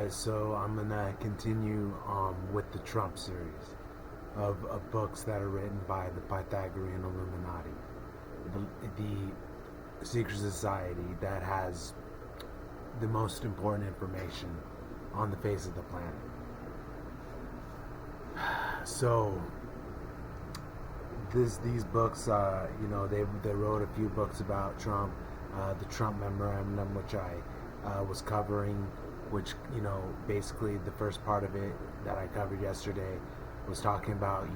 guys. So I'm gonna continue with the Trump series of books that are written by the Pythagorean Illuminati, the secret society that has the most important information on the face of the planet. So these books, they wrote a few books about Trump, the Trump Memorandum, which I was covering, which, basically the first part of it that I covered yesterday was talking about,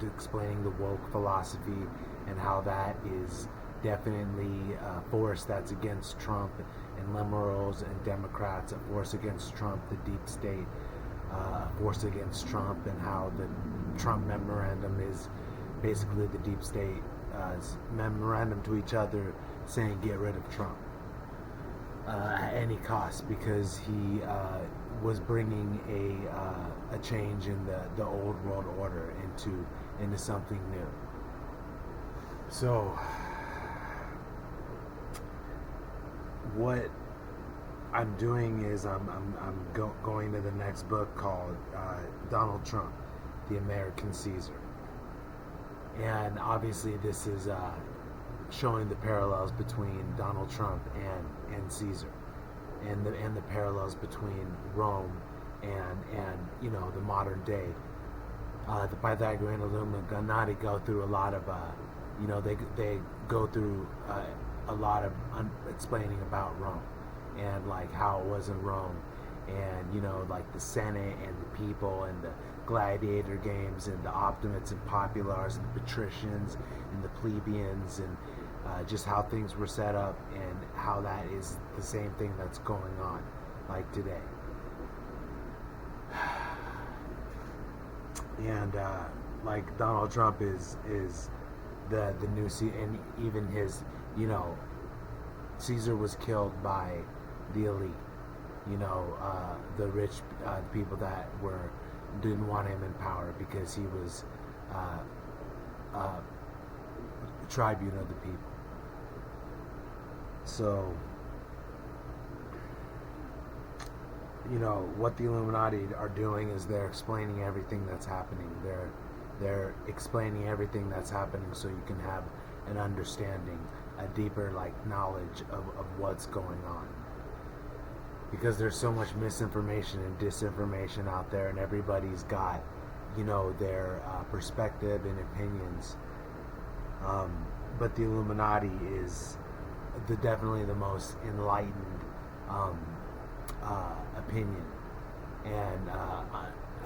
explaining the woke philosophy and how that is definitely a force that's against Trump and liberals and Democrats, a force against Trump, the deep state, a force against Trump, and how the Trump Memorandum is basically the deep state memorandum to each other saying get rid of Trump at any cost, because he was bringing a change in the old world order into something new. So what I'm doing is I'm going to the next book called Donald Trump, the American Caesar. And obviously this is showing the parallels between Donald Trump and Caesar, and the parallels between Rome and the modern day. The Pythagorean Illuminati go through a lot of they go through a lot of explaining about Rome and like how it was in Rome, and like the Senate and the people and the gladiator games and the optimates and populars and the patricians and the plebeians, and just how things were set up, and how that is the same thing that's going on like today. And like Donald Trump is the new and even his Caesar was killed by the elite, the rich people that didn't want him in power because he was tribune of the people. So what the Illuminati are doing is they're explaining everything that's happening. They're explaining everything that's happening so you can have an understanding, a deeper knowledge of what's going on. Because there's so much misinformation and disinformation out there, and everybody's got their perspective and opinions. But the Illuminati is definitely the most enlightened opinion and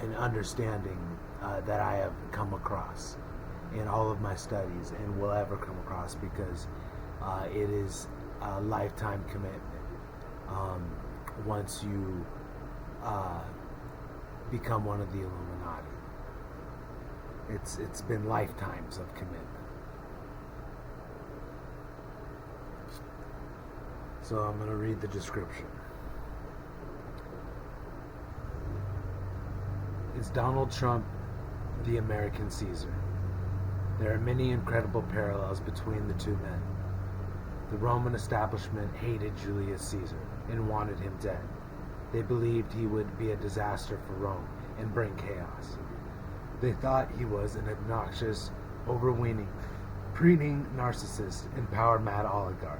an understanding that I have come across in all of my studies and will ever come across, because it is a lifetime commitment. Once you become one of the Illuminati, it's been lifetimes of commitment. So I'm going to read the description. Is Donald Trump the American Caesar? There are many incredible parallels between the two men. The Roman establishment hated Julius Caesar and wanted him dead. They believed he would be a disaster for Rome and bring chaos. They thought he was an obnoxious, overweening, preening narcissist and power-mad oligarch.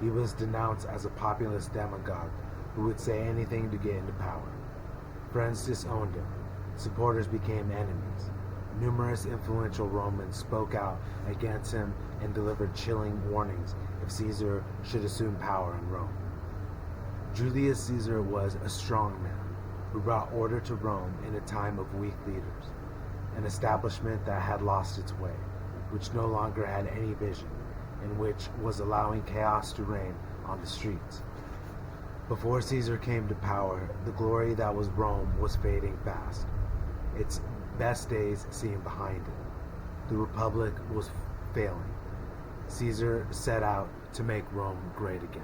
He was denounced as a populist demagogue who would say anything to get into power. Friends disowned him. Supporters became enemies. Numerous influential Romans spoke out against him and delivered chilling warnings if Caesar should assume power in Rome. Julius Caesar was a strong man who brought order to Rome in a time of weak leaders, an establishment that had lost its way, which no longer had any vision, and which was allowing chaos to reign on the streets. Before Caesar came to power, the glory that was Rome was fading fast. Its best days seemed behind it. The Republic was failing. Caesar set out to make Rome great again.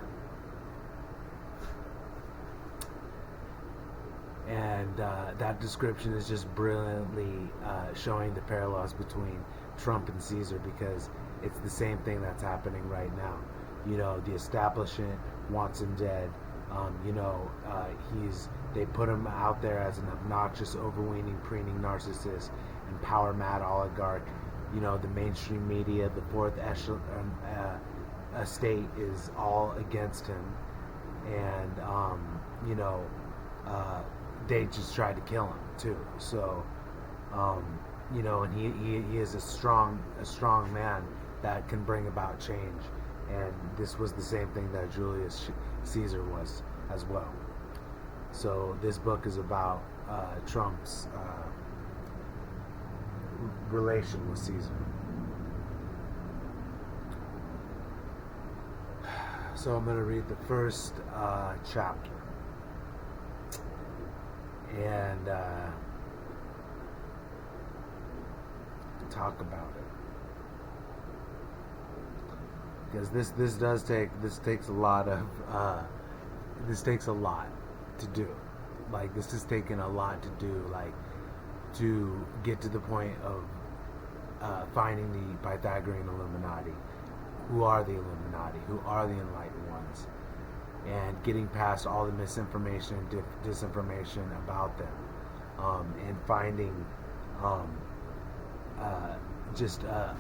And that description is just brilliantly showing the parallels between Trump and Caesar, because it's the same thing that's happening right now. The establishment wants him dead. He's They put him out there as an obnoxious, overweening, preening narcissist and power mad oligarch. You know, the mainstream media, the fourth estate is all against him, and they just tried to kill him too. So, and he is a strong man that can bring about change, and this was the same thing that Julius Caesar was as well. So this book is about Trump's relation with Caesar. So I'm going to read the first chapter and talk about it, because this takes a lot to do. Like, this has taken a lot to do, like, to get to the point of finding the Pythagorean Illuminati. Who are the Illuminati? Who are the enlightened ones? And getting past all the misinformation and disinformation about them, and finding just a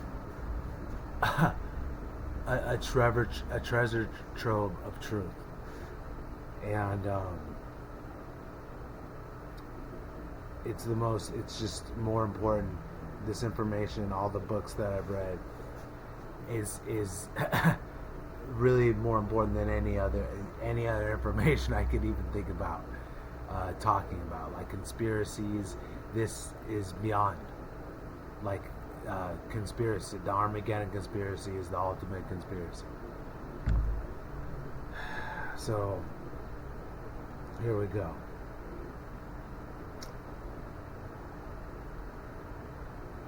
treasure trove of truth. And it's just more important. This information, all the books that I've read, is really more important than any other information I could even think about talking about. Like conspiracies, this is beyond. Like conspiracy, the Armageddon conspiracy is the ultimate conspiracy. So here we go.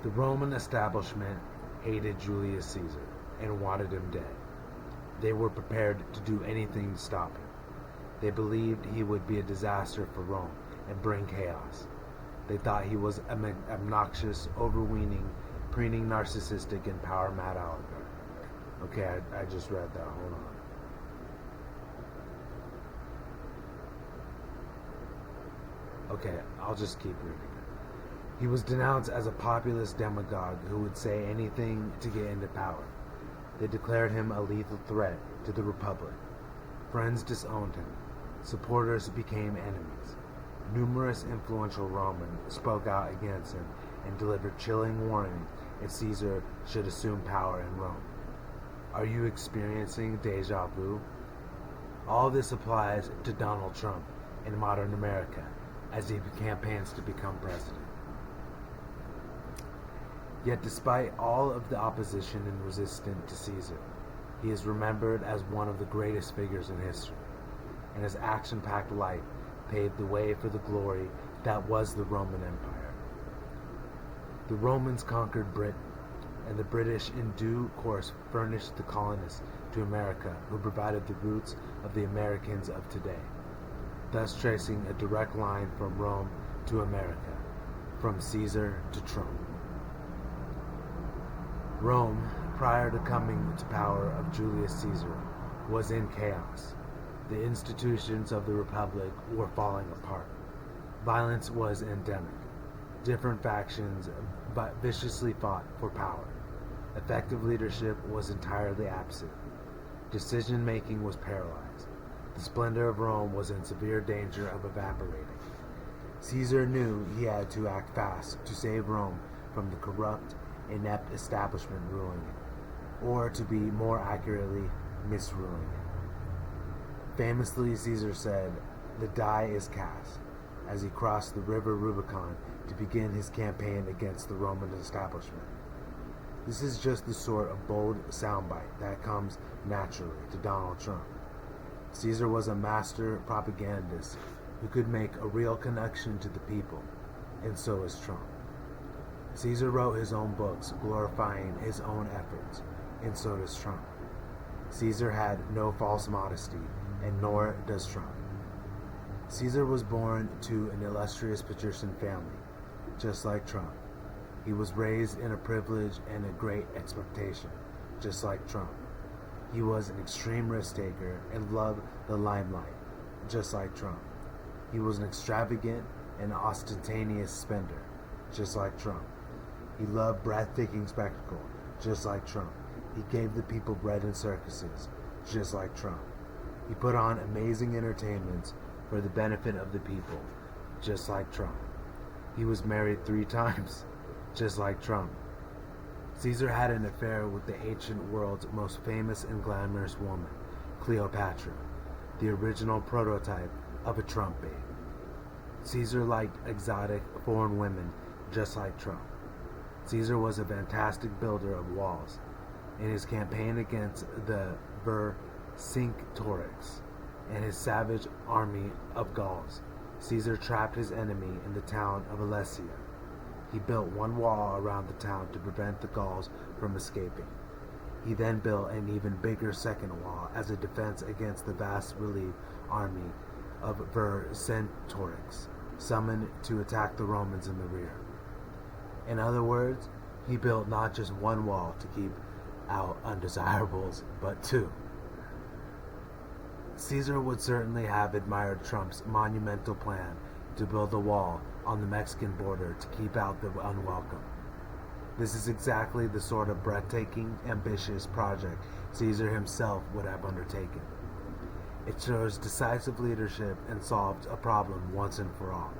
The Roman establishment hated Julius Caesar and wanted him dead. They were prepared to do anything to stop him. They believed he would be a disaster for Rome and bring chaos. They thought he was an obnoxious, overweening, preening, narcissistic, and power-mad oligarch. Okay, I just read that. Hold on. Okay, I'll just keep reading it. He was denounced as a populist demagogue who would say anything to get into power. They declared him a lethal threat to the Republic. Friends disowned him. Supporters became enemies. Numerous influential Romans spoke out against him and delivered chilling warnings if Caesar should assume power in Rome. Are you experiencing deja vu? All this applies to Donald Trump in modern America as he campaigns to become president. Yet despite all of the opposition and resistance to Caesar, he is remembered as one of the greatest figures in history, and his action-packed life paved the way for the glory that was the Roman Empire. The Romans conquered Britain, and the British in due course furnished the colonists to America, who provided the roots of the Americans of today, thus tracing a direct line from Rome to America, from Caesar to Trump. Rome, prior to coming to power of Julius Caesar, was in chaos. The institutions of the Republic were falling apart. Violence was endemic. Different factions viciously fought for power. Effective leadership was entirely absent. Decision-making was paralyzed. The splendor of Rome was in severe danger of evaporating. Caesar knew he had to act fast to save Rome from the corrupt, inept establishment ruling it, or to be more accurately, misruling it. Famously, Caesar said, "The die is cast," as he crossed the river Rubicon to begin his campaign against the Roman establishment. This is just the sort of bold soundbite that comes naturally to Donald Trump. Caesar was a master propagandist who could make a real connection to the people, and so is Trump. Caesar wrote his own books glorifying his own efforts, and so does Trump. Caesar had no false modesty, and nor does Trump. Caesar was born to an illustrious patrician family, just like Trump. He was raised in a privilege and a great expectation, just like Trump. He was an extreme risk taker and loved the limelight, just like Trump. He was an extravagant and ostentatious spender, just like Trump. He loved breathtaking spectacle, just like Trump. He gave the people bread in circuses, just like Trump. He put on amazing entertainments for the benefit of the people, just like Trump. He was married 3 times, just like Trump. Caesar had an affair with the ancient world's most famous and glamorous woman, Cleopatra, the original prototype of a Trump babe. Caesar liked exotic foreign women, just like Trump. Caesar was a fantastic builder of walls. In his campaign against the Vercingetorix and his savage army of Gauls, Caesar trapped his enemy in the town of Alesia. He built one wall around the town to prevent the Gauls from escaping. He then built an even bigger second wall as a defense against the vast relief army of Vercingetorix, summoned to attack the Romans in the rear. In other words, he built not just one wall to keep out undesirables, but 2. Caesar would certainly have admired Trump's monumental plan to build a wall on the Mexican border to keep out the unwelcome. This is exactly the sort of breathtaking, ambitious project Caesar himself would have undertaken. It shows decisive leadership and solves a problem once and for all.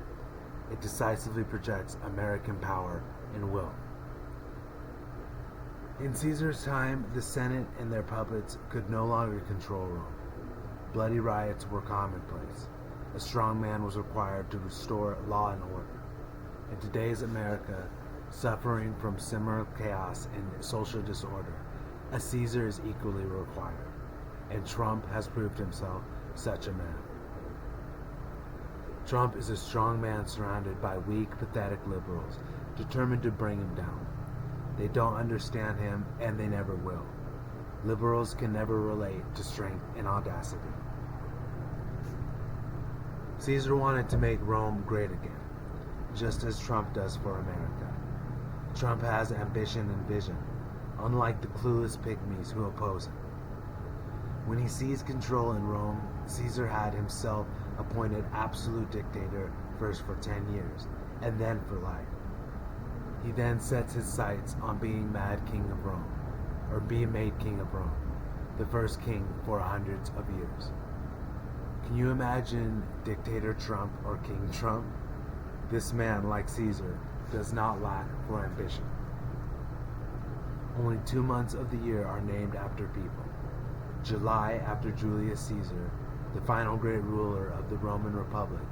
It decisively projects American power and will. In Caesar's time, the Senate and their puppets could no longer control Rome. Bloody riots were commonplace. A strong man was required to restore law and order. In today's America, suffering from similar chaos and social disorder, a Caesar is equally required, and Trump has proved himself such a man. Trump is a strong man surrounded by weak, pathetic liberals, determined to bring him down. They don't understand him, and they never will. Liberals can never relate to strength and audacity. Caesar wanted to make Rome great again, just as Trump does for America. Trump has ambition and vision, unlike the clueless pygmies who oppose him. When he seized control in Rome, Caesar had himself appointed absolute dictator first for 10 years, and then for life. He then sets his sights on being mad king of Rome, or being made king of Rome, the first king for hundreds of years. Can you imagine dictator Trump or King Trump? This man, like Caesar, does not lack for ambition. Only 2 months of the year are named after people. July after Julius Caesar, the final great ruler of the Roman Republic,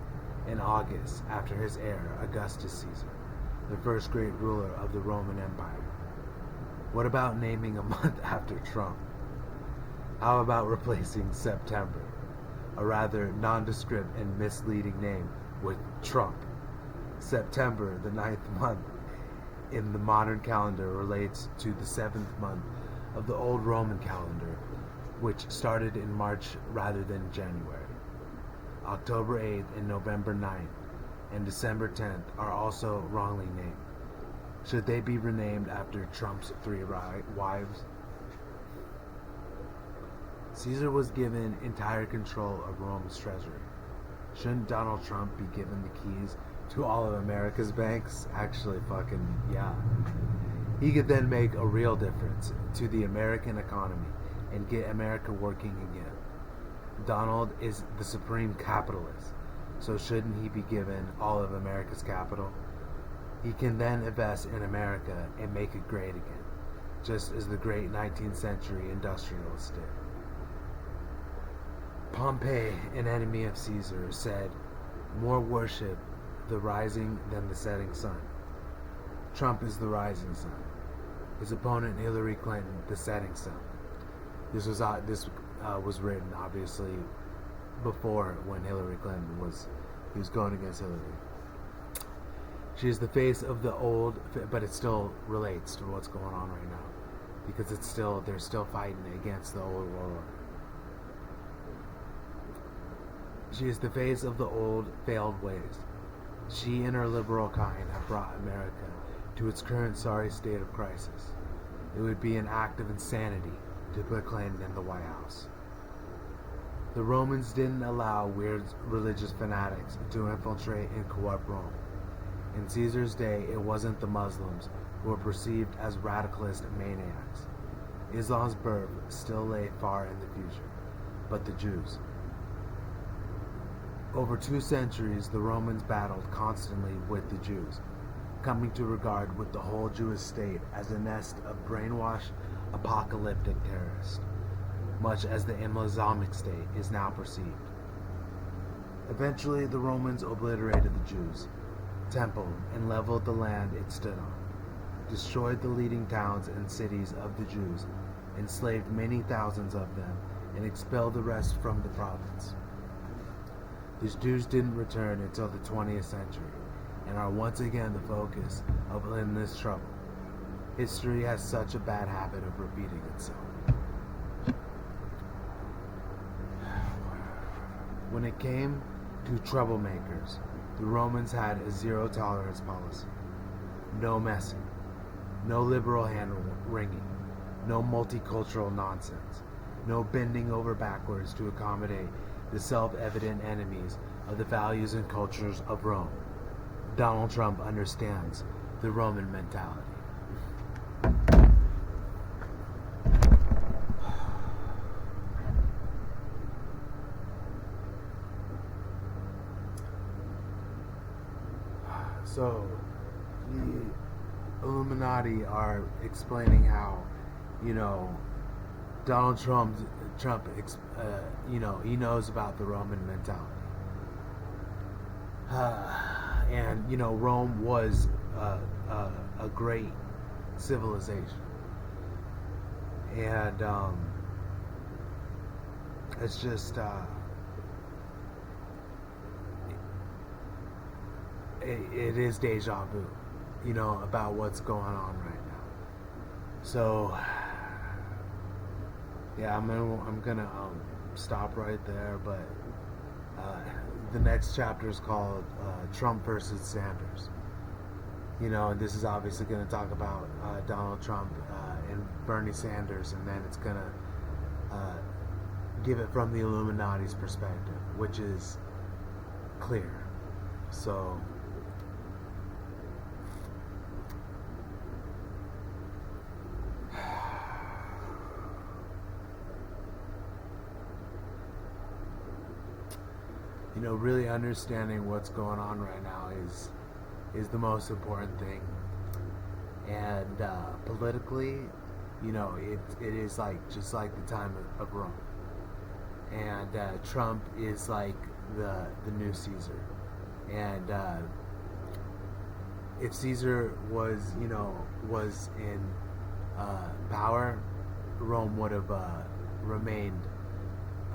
and August after his heir, Augustus Caesar, the first great ruler of the Roman Empire. What about naming a month after Trump? How about replacing September, a rather nondescript and misleading name, with Trump? September, the 9th month in the modern calendar, relates to the 7th month of the old Roman calendar, which started in March rather than January. October 8th and November 9th and December 10th are also wrongly named. Should they be renamed after Trump's 3 wives? Caesar was given entire control of Rome's treasury. Shouldn't Donald Trump be given the keys to all of America's banks? Actually, fucking yeah. He could then make a real difference to the American economy and get America working again. Donald is the supreme capitalist, so shouldn't he be given all of America's capital? He can then invest in America and make it great again, just as the great 19th century industrialists did. Pompey, an enemy of Caesar, said, "More worship the rising than the setting sun." Trump is the rising sun. His opponent, Hillary Clinton, the setting sun. This was written, obviously, before when Hillary Clinton was going against Hillary. She is the face of the old, but it still relates to what's going on right now, because they're still fighting against the old world order. She is the face of the old, failed ways. She and her liberal kind have brought America to its current sorry state of crisis. It would be an act of insanity to put Clinton in the White House. The Romans didn't allow weird religious fanatics to infiltrate and corrupt Rome. In Caesar's day, it wasn't the Muslims who were perceived as radicalist maniacs. Islam's birth still lay far in the future, but the Jews. Over 2 centuries, the Romans battled constantly with the Jews, coming to regard with the whole Jewish state as a nest of brainwashed, apocalyptic terrorists, much as the Islamic State is now perceived. Eventually, the Romans obliterated the Jews, temple, and leveled the land it stood on, destroyed the leading towns and cities of the Jews, enslaved many thousands of them, and expelled the rest from the province. The Jews didn't return until the 20th century, and are once again the focus of endless trouble. History has such a bad habit of repeating itself. When it came to troublemakers, the Romans had a zero-tolerance policy. No messing, no liberal hand-wringing, no multicultural nonsense, no bending over backwards to accommodate the self-evident enemies of the values and cultures of Rome. Donald Trump understands the Roman mentality. So, the Illuminati are explaining how, Donald Trump, he knows about the Roman mentality. And, Rome was a great civilization. And it's just, it is deja vu, about what's going on right now. So, yeah, I'm gonna stop right there, but the next chapter is called Trump versus Sanders. And this is obviously going to talk about Donald Trump and Bernie Sanders, and then it's going to give it from the Illuminati's perspective, which is clear. So, really understanding what's going on right now is the most important thing. And politically, it is just like the time of Rome. And Trump is like the new Caesar. And if Caesar was in power, Rome would have remained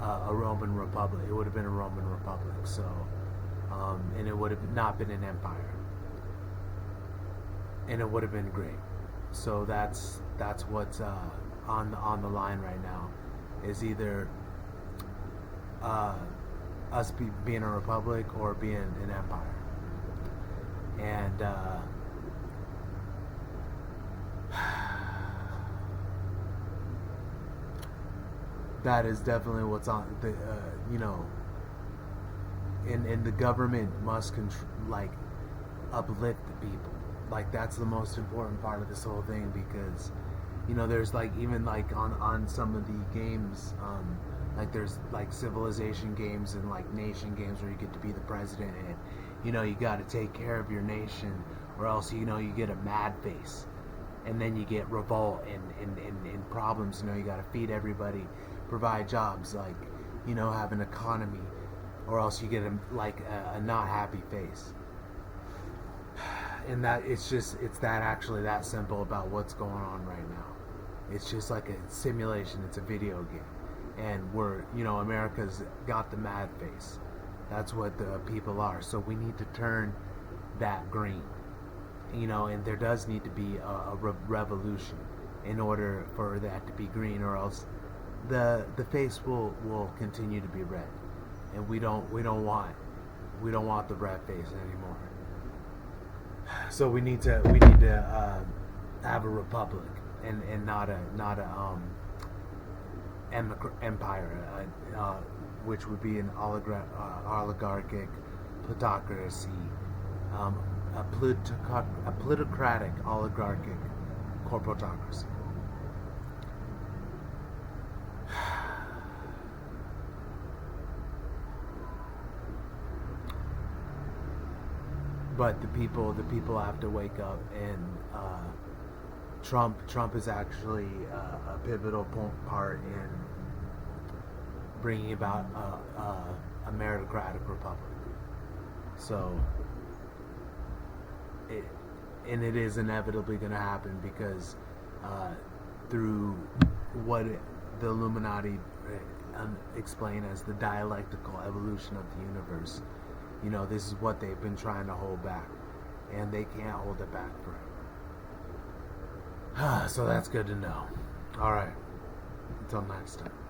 a Roman republic. It would have been a Roman republic. So, and it would have not been an empire, and it would have been great. So that's what's on the line right now. Is either us being a republic or being an empire, and that is definitely what's on the and the government must uplift the people. That's the most important part of this whole thing, because there's even on some of the games, there's civilization games and nation games where you get to be the president, and you got to take care of your nation, or else you get a mad face, and then you get revolt and problems. You got to feed everybody, provide jobs, have an economy, or else you get a not happy face. And that it's that simple about what's going on right now. It's just like a simulation. It's a video game, and America's got the mad face. That's what the people are. So we need to turn that green, and there does need to be a revolution in order for that to be green, or else the face will continue to be red, and we don't want the red face anymore. So we need to have a republic and not a empire. which would be an oligarchic plutocracy, a plutocratic oligarchic corporatocracy. But the people have to wake up, and Trump is actually a pivotal part in bringing about a meritocratic republic. So, it is inevitably going to happen because through what the Illuminati explain as the dialectical evolution of the universe. You know, this is what they've been trying to hold back, and they can't hold it back forever. So that's good to know. All right. Until next time.